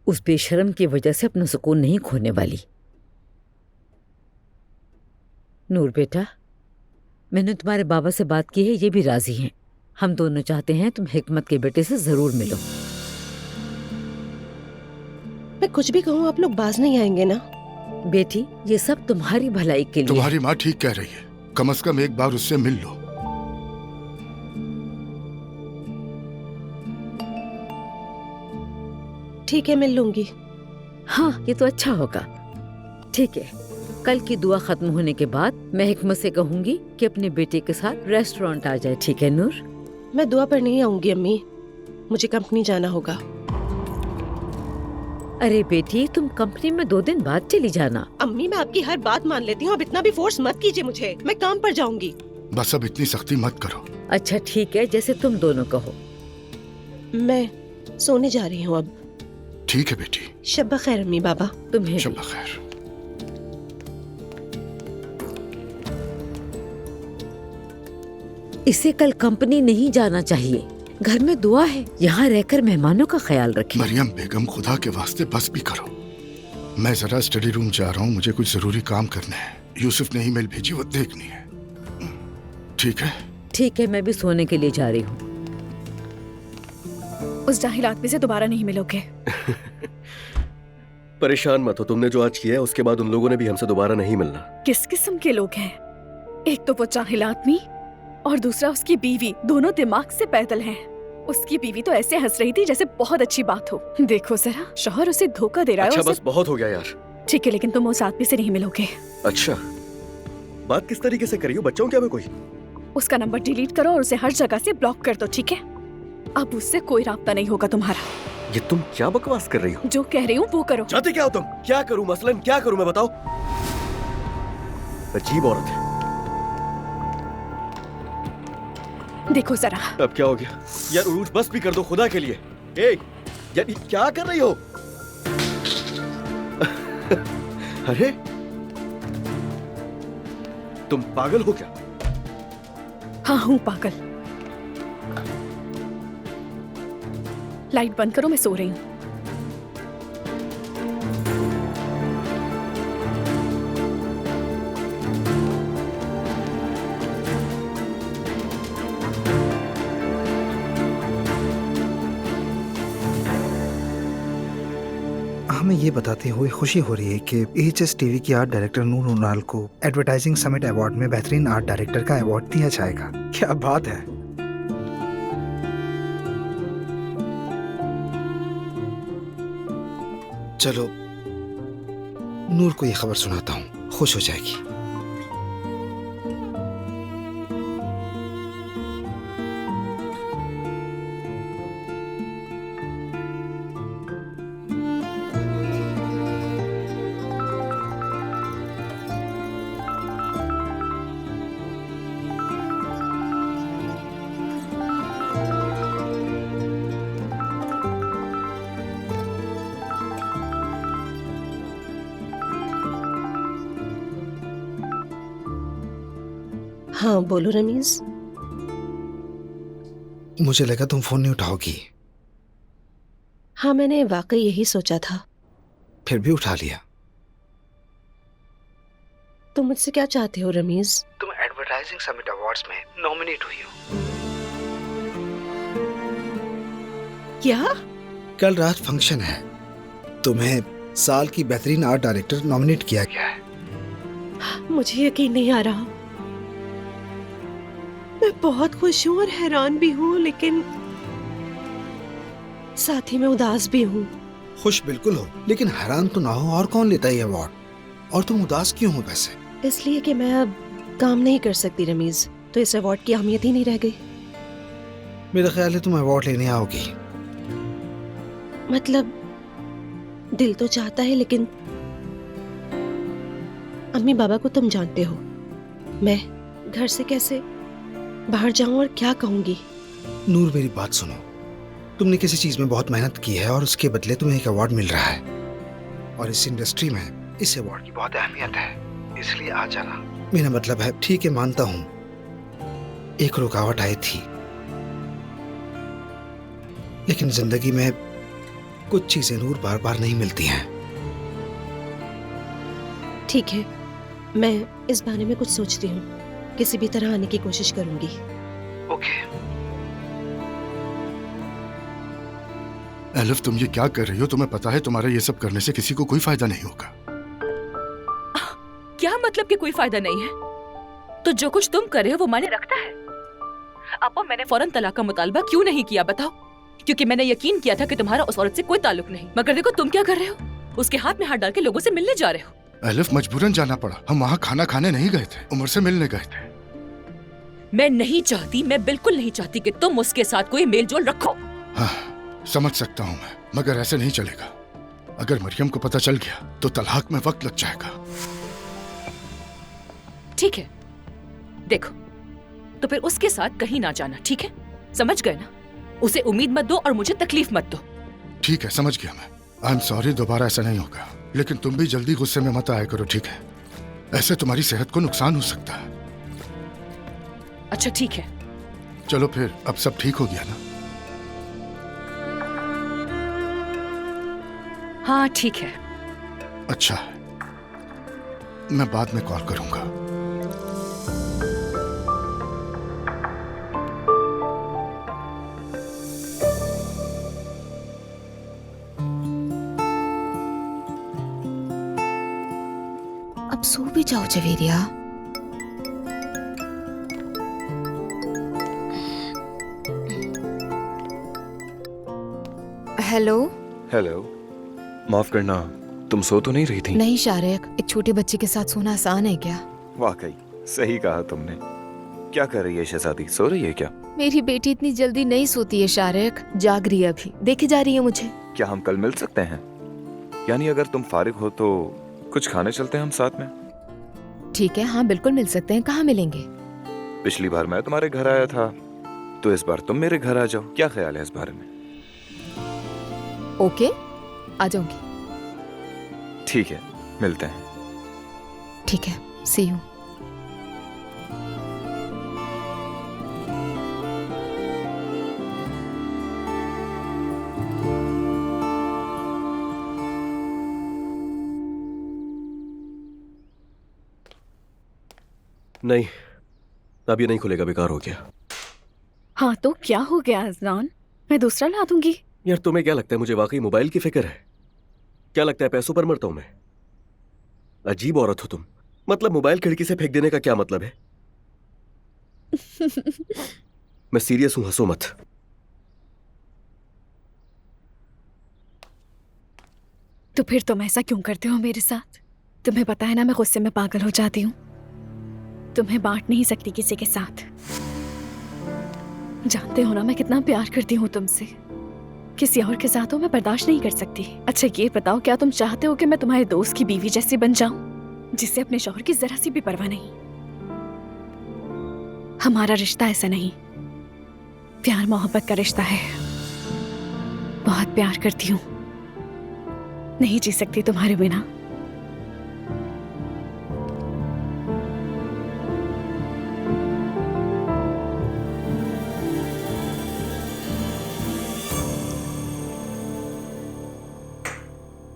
Speaker 9: उस बेशरम की वजह से अपना सुकून नहीं खोने वाली। नूर बेटा, मैंने तुम्हारे बाबा से बात की है, ये भी राजी हैं। हम दोनों चाहते हैं तुम हिकमत के बेटे से जरूर मिलो।
Speaker 15: मैं कुछ भी कहूँ आप लोग बाज नहीं आएंगे ना?
Speaker 9: बेटी, ये सब तुम्हारी भलाई के लिए।
Speaker 7: तुम्हारी माँ ठीक कह रही है, कम से कम एक बार उससे मिल लो।
Speaker 15: ठीक है, मिल लूंगी।
Speaker 9: हाँ, ये तो अच्छा होगा। ठीक है, कल की दुआ खत्म होने के बाद मैं हिकमत से कहूंगी कि अपने बेटे के साथ रेस्टोरेंट आ जाए। ठीक है नूर?
Speaker 15: मैं दुआ पर नहीं आऊंगी अम्मी, मुझे कंपनी जाना होगा।
Speaker 9: अरे बेटी, तुम कंपनी में 2 दिन बाद चली जाना।
Speaker 15: अम्मी, मैं आपकी हर बात मान लेती हूँ, अब इतना भी फोर्स मत कीजिए मुझे, मैं काम पर जाऊंगी।
Speaker 7: बस अब इतनी सख्ती मत करो।
Speaker 9: अच्छा ठीक है, जैसे तुम दोनों कहो।
Speaker 15: मैं सोने जा रही हूँ अब।
Speaker 7: ठीक है बेटी।
Speaker 15: शब्बा खैर अम्मी बाबा।
Speaker 9: तुम्हें
Speaker 7: शब्बा खैर।
Speaker 9: इसे कल कंपनी नहीं जाना चाहिए, घर में दुआ है, यहाँ रहकर मेहमानों का ख्याल रखें।
Speaker 7: मरियम बेगम, खुदा के वास्ते बस भी करो। मैं जरा स्टडी रूम जा रहा हूँ, मुझे कुछ जरूरी काम करना है। यूसुफ ने ईमेल भेजी, वो देखनी है। ठीक है?
Speaker 9: ठीक है, मैं भी सोने के लिए जा रही हूँ।
Speaker 8: उस जाहिल आदमी से दोबारा नहीं मिलोगे।
Speaker 5: परेशान मत हो, तुमने जो आज किया है उसके बाद उन लोगों ने भी हमसे दोबारा नहीं मिलना।
Speaker 8: किस किस्म के लोग हैं? एक तो वो जाहिल आदमी और दूसरा उसकी बीवी, दोनों दिमाग से पैदल हैं। उसकी बीवी तो ऐसे हंस रही थी जैसे बहुत अच्छी बात हो। देखो जरा, शौहर उसे धोखा दे रहा है।
Speaker 5: अच्छा बस बहुत हो गया यार।
Speaker 8: ठीक है, लेकिन तुम उस आदमी से नहीं मिलोगे।
Speaker 5: अच्छा, बात किस तरीके से करी हो? बच्चों क्या मैं कोई?
Speaker 8: उसका नंबर डिलीट करो और उसे हर जगह से ब्लॉक कर दो, ठीक है? अब उससे कोई राब्ता नहीं होगा तुम्हारा।
Speaker 5: ये तुम क्या बकवास कर रही हो?
Speaker 8: जो कह रही हूँ वो करो।
Speaker 5: चाहते क्या हो तुम? क्या करूं मसलन, क्या करूं मैं, बताओ। अजीब औरत है।
Speaker 8: देखो जरा।
Speaker 5: अब क्या हो गया यार? उरूज बस भी कर दो खुदा के लिए। ए, यार क्या कर रही हो? अरे तुम पागल हो क्या?
Speaker 8: हाँ हूँ पागल। लाइट बंद करो, मैं सो रही हूँ।
Speaker 16: हमें ये बताते हुए खुशी हो रही है कि EHS टीवी की आर्ट डायरेक्टर नूर उनाल को एडवर्टाइजिंग समिट अवार्ड में बेहतरीन आर्ट डायरेक्टर का अवार्ड दिया जाएगा। क्या बात है। चलो नूर को ये खबर सुनाता हूँ, खुश हो जाएगी।
Speaker 15: हाँ बोलो रमीज।
Speaker 16: मुझे लगा तुम फोन नहीं उठाओगी।
Speaker 15: हाँ मैंने वाकई यही सोचा था।
Speaker 16: फिर भी उठा लिया।
Speaker 15: तुम मुझसे क्या चाहते हो रमीज?
Speaker 16: तुम एडवर्टाइजिंग समिट अवार्ड्स में नॉमिनेट हुई हो।
Speaker 15: क्या?
Speaker 16: कल रात फंक्शन है, तुम्हें साल की बेहतरीन आर्ट डायरेक्टर नॉमिनेट किया गया है।
Speaker 15: मुझे यकीन नहीं आ रहा। मैं बहुत खुश हूँ और हैरान भी हूँ, लेकिन साथ ही मैं उदास भी हूँ।
Speaker 16: खुश बिल्कुल हो, लेकिन हैरान तो ना हो। और कौन लेता है ये अवार्ड? और तुम उदास क्यों हो वैसे?
Speaker 15: इसलिए कि मैं अब काम नहीं कर सकती रमीज, तो इस अवार्ड की अहमियत ही नहीं रह गई।
Speaker 16: मेरा ख्याल है तुम अवार्ड लेने आओगी।
Speaker 15: मतलब दिल तो चाहता है, लेकिन अम्मी बाबा को तुम जानते हो, मैं घर से कैसे बाहर जाऊं और क्या कहूंगी?
Speaker 16: नूर मेरी बात सुनो, तुमने किसी चीज में बहुत मेहनत की है और उसके बदले तुम्हें एक अवार्ड मिल रहा है, और इस इंडस्ट्री में इस अवार्ड की बहुत अहमियत है, इसलिए आ जाना। मेरा मतलब है, ठीक है मानता हूँ एक रुकावट आई थी, लेकिन जिंदगी में कुछ चीजें नूर बार बार नहीं मिलती हैं।
Speaker 15: ठीक है, मैं इस बारे में कुछ सोचती हूँ। किसी भी तरह आने की कोशिश करूंगी।
Speaker 16: ओके। एलिफ, तुम ये क्या कर रही हो? तुम्हें पता है तुम्हारा ये सब करने से किसी को कोई फायदा नहीं होगा।
Speaker 12: क्या मतलब कि कोई फायदा नहीं है? तो जो कुछ तुम कर रहे हो वो मायने रखता है? अब मैंने फौरन तलाक का मुतालबा क्यों नहीं किया बताओ? क्योंकि मैंने यकीन किया था कि तुम्हारा उस औरत से कोई ताल्लुक नहीं। मगर देखो तुम क्या कर रहे हो, उसके हाथ में हाथ डाल के लोगों से मिलने जा रहे हो।
Speaker 16: एलिफ, मजबूरन जाना पड़ा। हम वहाँ खाना खाने नहीं गए थे, उमर से मिलने गए थे।
Speaker 12: मैं नहीं चाहती, मैं बिल्कुल नहीं चाहती कि तुम उसके साथ कोई मेल जोल रखो।
Speaker 16: हाँ, समझ सकता हूँ मैं, मगर ऐसे नहीं चलेगा। अगर मरियम को पता चल गया तो तलाक में वक्त लग जाएगा।
Speaker 12: ठीक है, देखो तो फिर उसके साथ कहीं ना जाना, ठीक है? समझ गए ना? उसे उम्मीद मत दो और मुझे तकलीफ मत दो।
Speaker 16: ठीक है, समझ गया मैं। आई एम सॉरी, दोबारा ऐसा नहीं होगा। लेकिन तुम भी जल्दी गुस्से में मत आया करो, ठीक है? ऐसे तुम्हारी सेहत को नुकसान हो सकता है।
Speaker 12: अच्छा ठीक है,
Speaker 16: चलो फिर, अब सब ठीक हो गया ना?
Speaker 12: हाँ ठीक है।
Speaker 16: अच्छा है, मैं बाद में कॉल करूंगा।
Speaker 2: अब सो भी जाओ जवेरिया। हेलो।
Speaker 13: हेलो, माफ करना, तुम सो तो नहीं रही थी?
Speaker 2: नहीं शारिक, एक छोटे बच्चे के साथ सोना आसान है क्या?
Speaker 13: वाकई सही कहा तुमने। क्या कर रही है शहजादी, सो रही है क्या?
Speaker 2: मेरी बेटी इतनी जल्दी नहीं सोती है शारिक, जाग रही है अभी, देखे जा रही है मुझे।
Speaker 13: क्या हम कल मिल सकते हैं? यानी अगर तुम फारिग हो तो कुछ खाने चलते हैं हम साथ में?
Speaker 2: ठीक है, हाँ बिल्कुल मिल सकते हैं। कहाँ मिलेंगे?
Speaker 13: पिछली बार मैं तुम्हारे घर आया था, तो इस बार तुम मेरे घर आ जाओ। क्या ख्याल है इस बारे में?
Speaker 2: ओके, आ जाऊंगी।
Speaker 13: ठीक है, मिलते हैं।
Speaker 2: ठीक है, सी यू।
Speaker 5: नहीं, अब ये नहीं खुलेगा, बेकार हो गया।
Speaker 8: हाँ तो क्या हो गया अजनान, मैं दूसरा ला दूंगी।
Speaker 5: यार तुम्हें क्या लगता है मुझे वाकई मोबाइल की फिक्र है? क्या लगता है पैसों पर मरता हूं मैं? अजीब औरत हो तुम। मतलब मोबाइल खिड़की से फेंक देने का क्या मतलब है? मैं सीरियस हूं, हंसो मत।
Speaker 8: तो फिर तुम ऐसा क्यों करते हो मेरे साथ? तुम्हें पता है ना मैं गुस्से में पागल हो जाती हूँ। तुम्हें बांट नहीं सकती किसी के साथ। जानते हो ना मैं कितना प्यार करती हूँ तुमसे। किसी और के साथ हो मैं बर्दाश्त नहीं कर सकती। अच्छा ये बताओ, क्या तुम चाहते हो कि मैं तुम्हारे दोस्त की बीवी जैसी बन जाऊं, जिससे अपने शौहर की जरा सी भी परवाह नहीं? हमारा रिश्ता ऐसा नहीं, प्यार मोहब्बत का रिश्ता है। बहुत प्यार करती हूँ, नहीं जी सकती तुम्हारे बिना।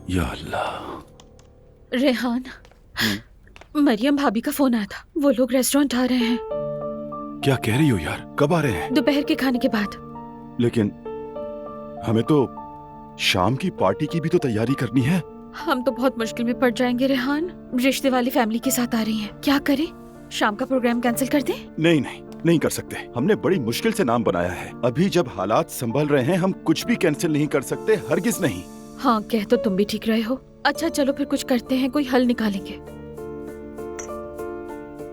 Speaker 13: या अल्लाह।
Speaker 3: रेहान, मरियम भाभी का फोन आया था, वो लोग रेस्टोरेंट आ रहे हैं।
Speaker 7: क्या कह रही हो यार, कब आ रहे हैं?
Speaker 3: दोपहर के खाने के बाद।
Speaker 7: लेकिन हमें तो शाम की पार्टी की भी तो तैयारी करनी है।
Speaker 3: हम तो बहुत मुश्किल में पड़ जाएंगे रेहान, रिश्ते वाली फैमिली के साथ आ रही हैं। क्या करें, शाम का प्रोग्राम कैंसिल कर दें?
Speaker 7: नहीं कर सकते। हमने बड़ी मुश्किल से नाम बनाया है। अभी जब हालात संभल रहे हैं हम कुछ भी कैंसिल नहीं कर सकते, हरगिज नहीं।
Speaker 3: हाँ कह तो तुम भी ठीक रहे हो। अच्छा चलो फिर कुछ करते हैं, कोई हल निकालेंगे।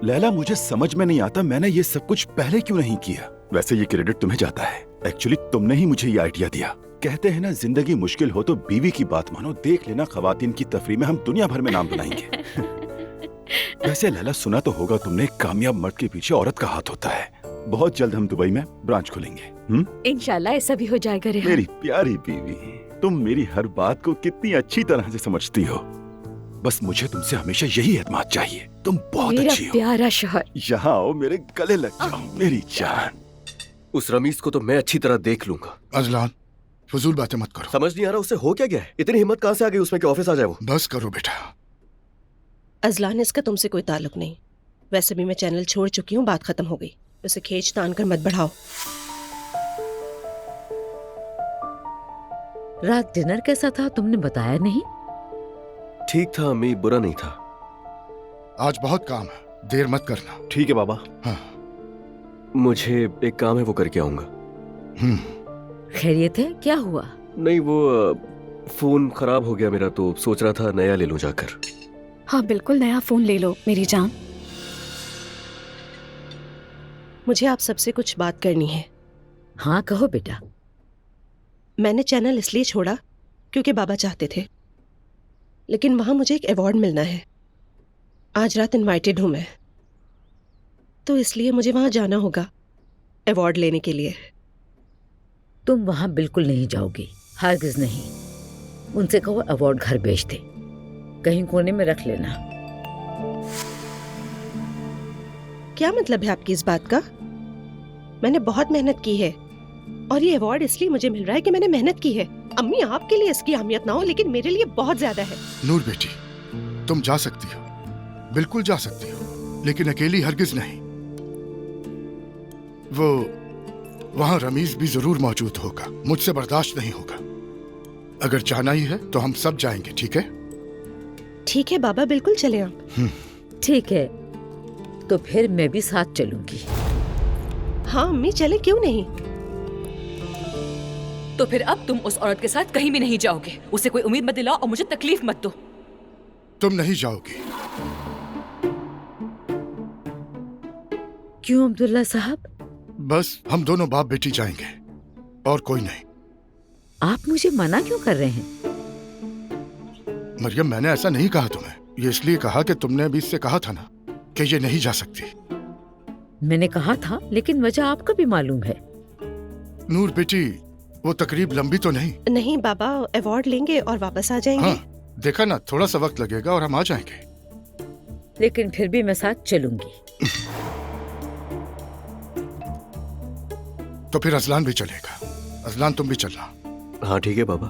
Speaker 7: लैला, मुझे समझ में नहीं आता मैंने ये सब कुछ पहले क्यों नहीं किया। वैसे ये क्रेडिट तुम्हें जाता है। एक्चुअली तुमने ही मुझे ये आइडिया दिया। कहते हैं ना, जिंदगी मुश्किल हो तो बीवी की बात मानो। देख लेना, खवातीन की तफरीह में हम दुनिया भर में नाम बनाएंगे। वैसे लैला, सुना तो होगा तुमने, कामयाब मर्द के पीछे औरत का हाथ होता है। बहुत जल्द हम दुबई में ब्रांच खोलेंगे।
Speaker 3: इंशाल्लाह ऐसा भी हो जाएगा रेहान।
Speaker 7: मेरी प्यारी बीवी, तुम मेरी हर बात को कितनी अच्छी तरह से समझती हो। बस मुझे तुमसे हमेशा यही एतमाद चाहिए। तुम बहुत
Speaker 3: मेरा
Speaker 7: अच्छी हो।
Speaker 3: प्यारा शौहर,
Speaker 7: यहाँ आओ, मेरे गले लग जाओ मेरी जान।
Speaker 5: उस रमीज को तो मैं अच्छी तरह देख लूंगा।
Speaker 16: अजलान, फजूल बातें मत करो।
Speaker 5: समझ नहीं आ रहा उससे हो क्या गया है? इतनी हिम्मत कहाँ से आ गई उसमें कि ऑफिस आ जाए वो?
Speaker 16: बस करो बेटा,
Speaker 15: अजलान, इसका तुमसे कोई ताल्लुक नहीं। वैसे भी मैं चैनल छोड़ चुकी हूँ, बात खत्म हो गई। उसे खींच तान कर मत बढ़ाओ।
Speaker 9: रात डिनर कैसा था तुमने बताया नहीं?
Speaker 5: ठीक था अम्मी, बुरा नहीं था।
Speaker 16: आज बहुत काम है, देर मत करना।
Speaker 5: ठीक है बाबा।
Speaker 16: हाँ।
Speaker 5: मुझे एक काम है, वो करके आऊंगा।
Speaker 9: खैरियत है? क्या हुआ?
Speaker 5: नहीं, वो फोन खराब हो गया मेरा, तो सोच रहा था नया ले लूं जाकर।
Speaker 8: हाँ बिल्कुल, नया फोन ले लो मेरी जान।
Speaker 15: मुझे आप सबसे कुछ बात करनी है।
Speaker 9: हाँ कहो बेटा।
Speaker 15: मैंने चैनल इसलिए छोड़ा क्योंकि बाबा चाहते थे, लेकिन वहां मुझे एक अवार्ड मिलना है। आज रात इनवाइटेड हूं मैं, तो इसलिए मुझे वहां जाना होगा अवार्ड लेने के लिए।
Speaker 9: तुम वहां बिल्कुल नहीं जाओगी, हरगिज नहीं। उनसे कहो अवार्ड घर भेज दे, कहीं कोने में रख लेना।
Speaker 15: क्या मतलब है आपकी इस बात का? मैंने बहुत मेहनत की है और ये अवार्ड इसलिए मुझे मिल रहा है कि मैंने मेहनत की है। अम्मी, आपके लिए इसकी अहमियत ना हो, लेकिन मेरे लिए बहुत ज्यादा है।
Speaker 16: नूर बेटी, तुम जा सकती हो, बिल्कुल जा सकती हो, लेकिन अकेली हरगिज नहीं। वो वहां रमीज भी जरूर मौजूद होगा, मुझसे बर्दाश्त नहीं होगा। अगर जाना ही है तो हम सब जाएंगे, ठीक है?
Speaker 15: ठीक है बाबा, बिल्कुल चले आप।
Speaker 9: ठीक है, तो फिर मैं भी साथ चलूंगी।
Speaker 15: हाँ अम्मी, चले क्यों नहीं।
Speaker 12: तो फिर अब तुम उस औरत के साथ कहीं भी नहीं जाओगे। उसे कोई उम्मीद मत दिलाओ और मुझे तकलीफ मत दो।
Speaker 16: तुम नहीं जाओगी।
Speaker 9: क्यों अब्दुल्ला साहब?
Speaker 16: बस हम दोनों बाप बेटी जाएंगे और कोई नहीं।
Speaker 9: आप मुझे मना क्यों कर रहे हैं?
Speaker 16: मरियम, मैंने ऐसा नहीं कहा तुम्हें। ये इसलिए कहा कि तुमने अभी इससे कहा था ना कि ये नहीं जा सकती।
Speaker 9: मैंने कहा था, लेकिन वजह आपको भी मालूम है।
Speaker 16: नूर बेटी, वो तकरीब लंबी तो नहीं?
Speaker 15: नहीं बाबा, अवार्ड लेंगे और वापस आ जाएंगे।
Speaker 16: हाँ, देखा ना, थोड़ा सा वक्त लगेगा और हम आ जाएंगे।
Speaker 9: लेकिन फिर भी मैं साथ चलूंगी।
Speaker 16: तो फिर अजलान भी चलेगा। अजलान, तुम भी चलना।
Speaker 5: हाँ ठीक है बाबा।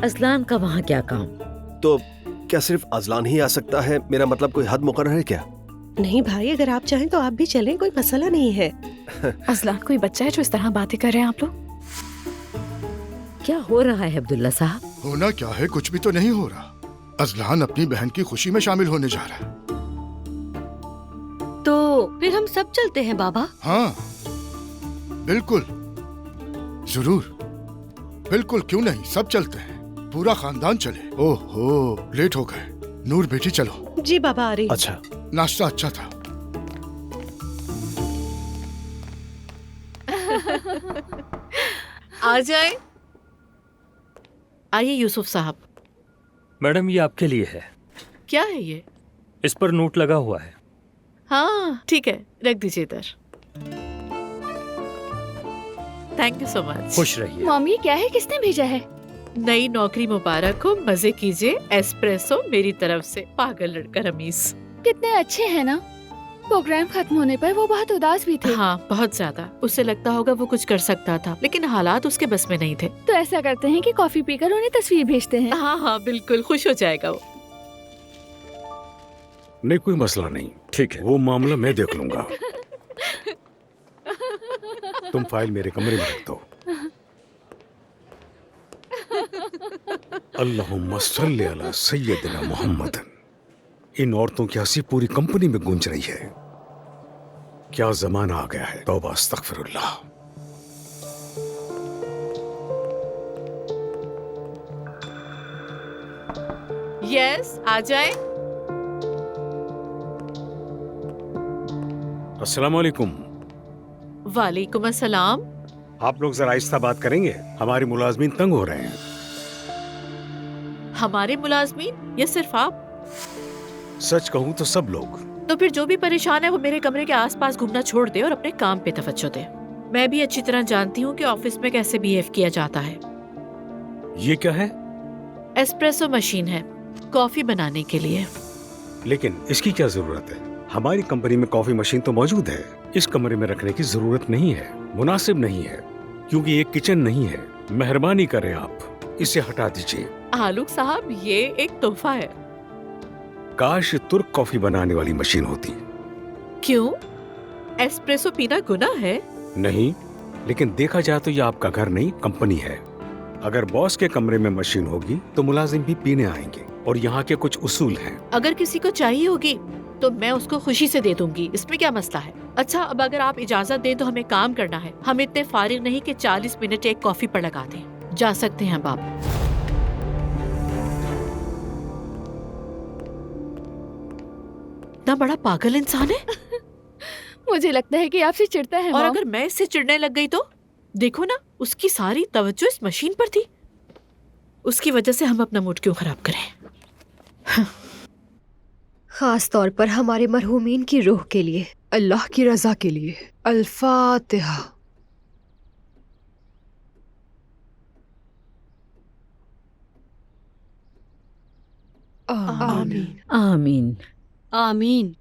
Speaker 9: अजलान का वहाँ क्या काम?
Speaker 11: तो क्या सिर्फ अजलान ही आ सकता है? मेरा मतलब कोई हद मुकर्रर है क्या?
Speaker 15: नहीं भाई, अगर आप चाहें तो आप भी चलें, कोई मसला नहीं है।
Speaker 8: अजलान कोई बच्चा है जो इस तरह बातें कर रहे हैं आप लोग?
Speaker 9: क्या हो रहा है अब्दुल्ला साहब?
Speaker 16: होना क्या है, कुछ भी तो नहीं हो रहा। अजलान अपनी बहन की खुशी में शामिल होने जा रहा है।
Speaker 6: तो फिर हम सब चलते हैं बाबा?
Speaker 16: हाँ बिल्कुल, जरूर, बिल्कुल, क्यों नहीं, सब चलते हैं, पूरा खानदान चले। ओहो, लेट हो गए। नूर बेटी चलो।
Speaker 15: जी बाबा, आ रही।
Speaker 16: अच्छा, नाश्ता अच्छा था।
Speaker 3: आ जाए। आइए यूसुफ साहब।
Speaker 17: मैडम, ये आपके लिए है।
Speaker 3: क्या है ये?
Speaker 17: इस पर नोट लगा हुआ है।
Speaker 3: हाँ ठीक है, रख दीजिए इधर। Thank you so much.
Speaker 17: खुश रहिए।
Speaker 4: मम्मी, क्या है, किसने भेजा है?
Speaker 3: नई नौकरी मुबारक हो, मजे कीजिए। एस्प्रेसो मेरी तरफ से। पागल लड़का रमीज।
Speaker 4: कितने अच्छे हैं ना। प्रोग्राम खत्म होने पर वो बहुत उदास भी थे।
Speaker 3: हाँ, बहुत ज्यादा। उसे लगता होगा वो कुछ कर सकता था, लेकिन हालात उसके बस में नहीं थे।
Speaker 4: तो ऐसा करते हैं कि कॉफी पीकर उन्हें तस्वीर भेजते हैं।
Speaker 3: हाँ हाँ बिल्कुल, खुश हो जाएगा वो।
Speaker 18: नहीं, कोई मसला नहीं, ठीक है, वो मामला मैं देख लूंगा। तुम फाइल मेरे कमरे में रख दो। अल्लाहुम्मा सल्ली अला सय्यदिना मुहम्मदन। इन औरतों की हंसी पूरी कंपनी में गूंज रही है। क्या जमाना आ गया है। तौबा अस्तगफिरुल्लाह।
Speaker 3: यस, आ जाए।
Speaker 18: अस्सलाम वालेकुम।
Speaker 3: वालेकुम अस्सलाम।
Speaker 18: आप लोग जरा आहिस्ता बात करेंगे, हमारे मुलाजमीन तंग हो रहे हैं।
Speaker 3: हमारे मुलाजमीन या सिर्फ आप?
Speaker 18: सच कहूं तो सब लोग।
Speaker 3: तो फिर जो भी परेशान है वो मेरे कमरे के आसपास घूमना छोड़ दे और अपने काम पे तवज्जो दे। मैं भी अच्छी तरह जानती हूँ कि ऑफिस में कैसे बिहेव किया जाता है।
Speaker 18: ये क्या है?
Speaker 3: एस्प्रेसो मशीन है, कॉफी बनाने के लिए।
Speaker 18: लेकिन इसकी क्या जरूरत है? हमारी कंपनी में कॉफी मशीन तो मौजूद है। इस कमरे में रखने की जरूरत नहीं है, मुनासिब नहीं है, क्योंकि ये किचन नहीं है। मेहरबानी करें आप इसे हटा दीजिए।
Speaker 3: आलूक साहब, ये एक तोहफा है।
Speaker 18: काश तुर्क कॉफी बनाने वाली मशीन होती।
Speaker 3: क्यों? एस्प्रेसो पीना गुनाह है?
Speaker 18: नहीं, लेकिन देखा जाए तो ये आपका घर नहीं, कंपनी है। अगर बॉस के कमरे में मशीन होगी तो मुलाजिम भी पीने आएंगे, और यहाँ के कुछ उसूल हैं।
Speaker 3: अगर किसी को चाहिए होगी तो मैं उसको खुशी से दे दूंगी, इसमें क्या मसला है? अच्छा, अब अगर आप इजाजत दें तो हमें काम करना है। हम इतने फारिग नहीं कि 40 मिनट एक कॉफी पर लगा दें। जा सकते हैं बाप। इतना बड़ा पागल इंसान है।
Speaker 4: मुझे लगता है कि आपसे चिढ़ता है।
Speaker 3: और
Speaker 4: मॉम।
Speaker 3: अगर मैं इससे चिढ़ने लग गई तो देखो ना, उसकी सारी तवज्जो इस मशीन पर थी। उसकी वजह से हम अपना मूड क्यों खराब करें?
Speaker 2: खास तौर पर हमारे मरहूमीन की रूह के लिए, अल्लाह की रजा के लिए। अल-फातिहा।
Speaker 9: आमीन आमीन
Speaker 6: आमीन।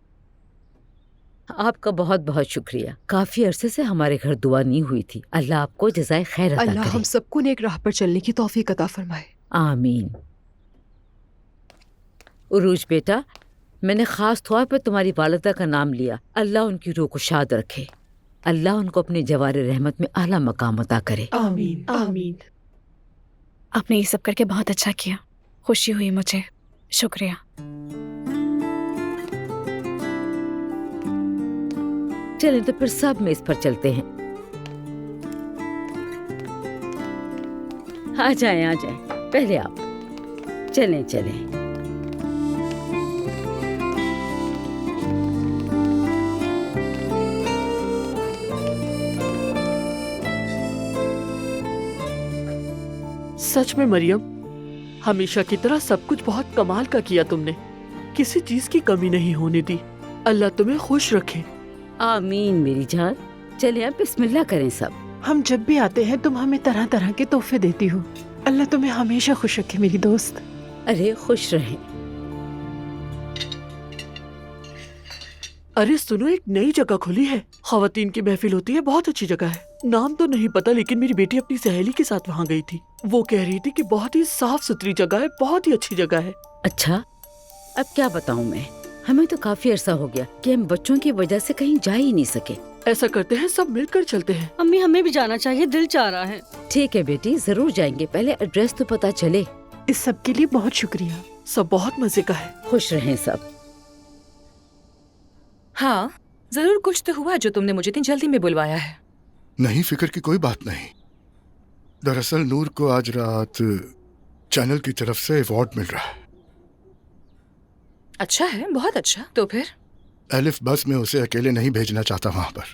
Speaker 9: आपका बहुत बहुत शुक्रिया। काफी अरसे से हमारे घर दुआ नहीं हुई थी। अल्लाह आपको जज़ाए खैर अता
Speaker 2: अल्लाह
Speaker 9: करे।
Speaker 2: हम सबको नेक राह पर चलने की तौफीक अता फरमाए।
Speaker 9: आमीन। उरूज बेटा, मैंने खास तौर पर तुम्हारी वालिदा का नाम लिया। अल्लाह उनकी रूह को शाद रखे। अल्लाह उनको अपने जवार रहमत में आला मकाम अता करे।
Speaker 2: आमीन आमीन।
Speaker 4: आपने ये सब करके बहुत अच्छा किया, खुशी हुई मुझे। शुक्रिया।
Speaker 9: चलें तो फिर सब में इस पर चलते हैं। आ जाएं, पहले आप। चलें चलें।
Speaker 1: सच में मरियम, हमेशा की तरह सब कुछ बहुत कमाल का किया तुमने। किसी चीज की कमी नहीं होने दी। अल्लाह तुम्हें खुश रखे।
Speaker 9: आमीन मेरी जान। चले अब बिस्मिल्लाह करें सब।
Speaker 1: हम जब भी आते हैं तुम हमें तरह तरह के तोहफे देती हो। अल्लाह तुम्हें हमेशा खुश रखे मेरी दोस्त।
Speaker 9: अरे खुश रहें।
Speaker 1: अरे सुनो, एक नई जगह खुली है, खवातीन की महफिल होती है, बहुत अच्छी जगह है। नाम तो नहीं पता, लेकिन मेरी बेटी अपनी सहेली के साथ वहाँ गई थी। वो कह रही थी कि बहुत ही साफ सुथरी जगह है, बहुत ही अच्छी जगह है।
Speaker 9: अच्छा, अब क्या बताऊं मैं। हमें तो काफी अरसा हो गया कि हम बच्चों की वजह से कहीं जा ही नहीं सके।
Speaker 1: ऐसा करते हैं, सब मिलकर चलते हैं।
Speaker 6: अम्मी, हमें भी जाना चाहिए, दिल चाह रहा है।
Speaker 9: ठीक है बेटी, जरूर जाएंगे। पहले एड्रेस तो पता चले।
Speaker 1: इस सब के लिए बहुत शुक्रिया। सब बहुत मजे का है।
Speaker 9: खुश रहें सब।
Speaker 12: हाँ, जरूर कुछ तो हुआ जो तुमने मुझे इतनी जल्दी में बुलवाया है।
Speaker 19: नहीं, फिक्र की कोई बात नहीं। दरअसल नूर को आज रात चैनल की तरफ से अवार्ड मिल रहा है।
Speaker 12: अच्छा है, बहुत अच्छा। तो फिर
Speaker 19: एलिफ बस में उसे अकेले नहीं भेजना चाहता वहां पर।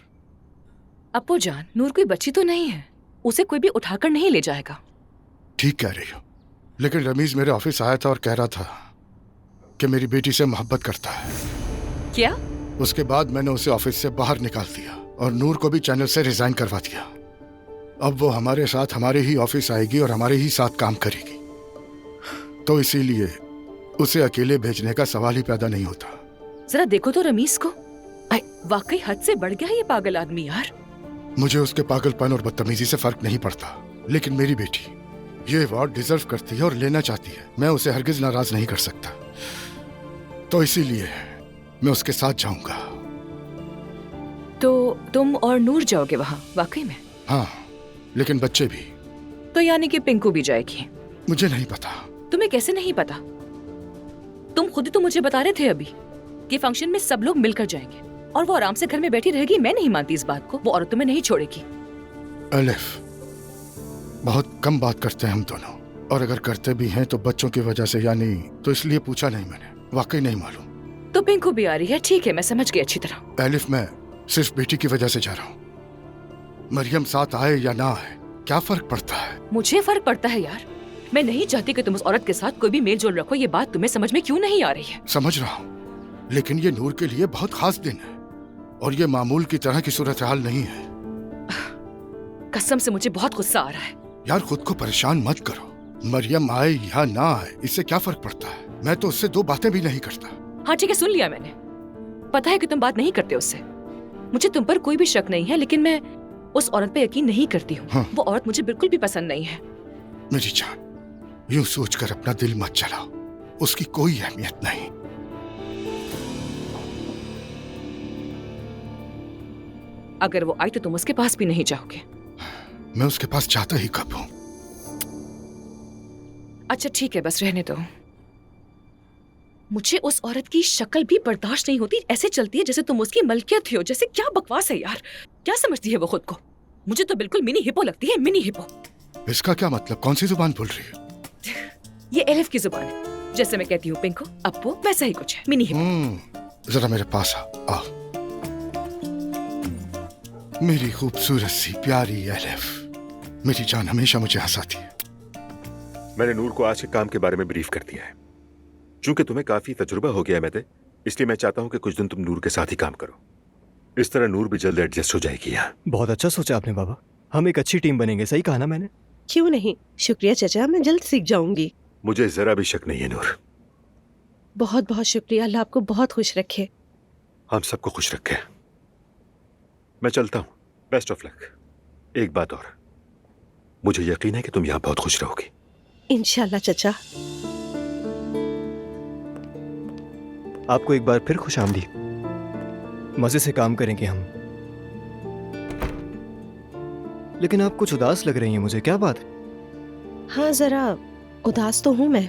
Speaker 12: अप्पू जान, नूर कोई बच्ची तो नहीं है, उसे कोई भी उठाकर नहीं ले जाएगा।
Speaker 19: ठीक कह रही हो, लेकिन रमीज मेरे ऑफिस आया था और कह रहा था कि मेरी बेटी से मोहब्बत करता है।
Speaker 12: क्या?
Speaker 19: उसके बाद मैंने उसे ऑफिस से बाहर निकाल दिया और नूर को भी चैनल से रिजाइन करवा दिया। अब वो हमारे साथ हमारे ही ऑफिस आएगी और हमारे ही साथ काम करेगी। तो इसीलिए उसे अकेले भेजने का सवाल ही पैदा नहीं होता।
Speaker 12: जरा देखो तो रमीज को, वाकई हद से बढ़ गया ये पागल आदमी यार।
Speaker 19: मुझे उसके पागलपन और बदतमीजी से फर्क नहीं पड़ता, लेकिन मेरी बेटी ये अवार्ड डिजर्व करती है और लेना चाहती है। मैं उसे हरगिज नाराज नहीं कर सकता, तो इसीलिए मैं उसके साथ जाऊंगा।
Speaker 12: तो तुम और नूर जाओगे वहाँ वाकई में?
Speaker 19: हाँ, लेकिन बच्चे भी।
Speaker 12: तो यानी कि पिंकू भी जाएगी?
Speaker 19: मुझे नहीं पता।
Speaker 12: तुम्हें कैसे नहीं पता? तुम खुद ही तो मुझे बता रहे थे अभी कि फंक्शन में सब लोग मिलकर जाएंगे और वो आराम से घर में बैठी रहेगी। मैं नहीं मानती इस बात को। वो औरत तुम्हें नहीं छोड़ेगी।
Speaker 19: अलिफ, बहुत कम बात करते हैं हम दोनों, और अगर करते भी हैं तो बच्चों की वजह से, यानी तो इसलिए पूछा नहीं मैंने। वाकई नहीं मालूम।
Speaker 12: तो पिंकू भी आ रही है? ठीक है, मैं समझ गई अच्छी तरह।
Speaker 19: एलिफ, मैं सिर्फ बेटी की वजह से जा रहा हूँ। मरियम साथ आए या ना आए, क्या फर्क पड़ता है?
Speaker 12: मुझे फर्क पड़ता है यार। मैं नहीं चाहती कि तुम उस औरत के साथ कोई भी मेल जोल रखो। ये बात तुम्हें समझ में क्यों नहीं आ रही है?
Speaker 19: समझ रहा हूँ, लेकिन ये नूर के लिए बहुत खास दिन है और ये मामूल की तरह की सूरत हाल नहीं है।
Speaker 12: कसम से मुझे बहुत गुस्सा आ रहा है।
Speaker 19: यार, खुद को परेशान मत करो। मरियम आए या ना आए, इससे क्या फर्क पड़ता है? मैं तो उससे दो बातें भी नहीं करता।
Speaker 12: हाँ ठीक है, सुन लिया मैंने। पता है कि तुम बात नहीं करते उससे। मुझे तुम पर कोई भी शक नहीं है, लेकिन मैं उस औरत पे यकीन नहीं करती हूँ।
Speaker 19: हाँ।
Speaker 12: वो औरत मुझे बिल्कुल भी पसंद नहीं है।
Speaker 19: मेरी जान, यूं सोचकर अपना दिल मत चलाओ। उसकी कोई अहमियत नहीं।
Speaker 12: अगर वो आई तो तुम उसके पास भी नहीं जाओगे।
Speaker 19: मैं उसके पास जाता ही कब हूँ?
Speaker 12: अच्छा ठीक है, बस रहने दो। मुझे उस औरत की शक्ल भी बर्दाश्त नहीं होती। ऐसे चलती है जैसे तुम उसकी मलकियत हो। जैसे क्या बकवास है यार, क्या समझती है वो खुद को? मुझे तो बिल्कुल मिनी हिप्पो लगती है, मिनी हिप्पो।
Speaker 19: इसका क्या मतलब? कौन सी जुबान बोल रही है?
Speaker 12: ये एलिफ की जुबान है। जैसे मैं कहती हूँ पिंको, अप्पो, वैसा ही कुछ है, मिनी हिप्पो।
Speaker 19: जरा मेरे पास आ। मेरी खूबसूरत सी प्यारी एलिफ, मेरी जान हमेशा मुझे हंसाती है।
Speaker 10: मैंने नूर को आज के काम के बारे में ब्रीफ कर दिया है। चूंकि तुम्हें काफी तजुर्बा हो गया है मैदे, इसलिए मैं चाहता हूँ कि कुछ दिन तुम नूर के साथ ही काम करो। इस तरह नूर भी जल्द एडजस्ट हो जाएगी यहाँ।
Speaker 14: बहुत अच्छा सोचा आपने बाबा, हम एक अच्छी टीम बनेंगे। सही कहा ना मैंने?
Speaker 15: क्यों नहीं, शुक्रिया चचा, मैं जल्द सीख जाऊंगी।
Speaker 10: मुझे जरा भी शक नहीं है नूर।
Speaker 15: बहुत बहुत शुक्रिया, अल्लाह आपको बहुत खुश रखे।
Speaker 10: हम सबको खुश रखे। मैं चलता हूँ, बेस्ट ऑफ लक। एक बात और, मुझे यकीन है कि तुम यहाँ बहुत खुश रहोगी।
Speaker 15: इंशाल्लाह चचा।
Speaker 14: आपको एक बार फिर खुश आमदीद। मजे से काम करेंगे हम। लेकिन आप कुछ उदास लग रही हैं मुझे, क्या बात है?
Speaker 15: हाँ, जरा उदास तो हूँ मैं,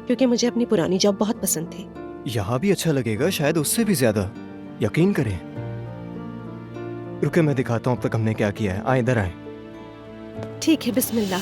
Speaker 15: क्योंकि मुझे अपनी पुरानी जॉब बहुत पसंद थी।
Speaker 14: यहाँ भी अच्छा लगेगा, शायद उससे भी ज्यादा। यकीन करें। रुके, मैं दिखाता हूँ अब तक हमने क्या किया है। आए, इधर आए।
Speaker 15: ठीक है, बिस्मिल्लाह।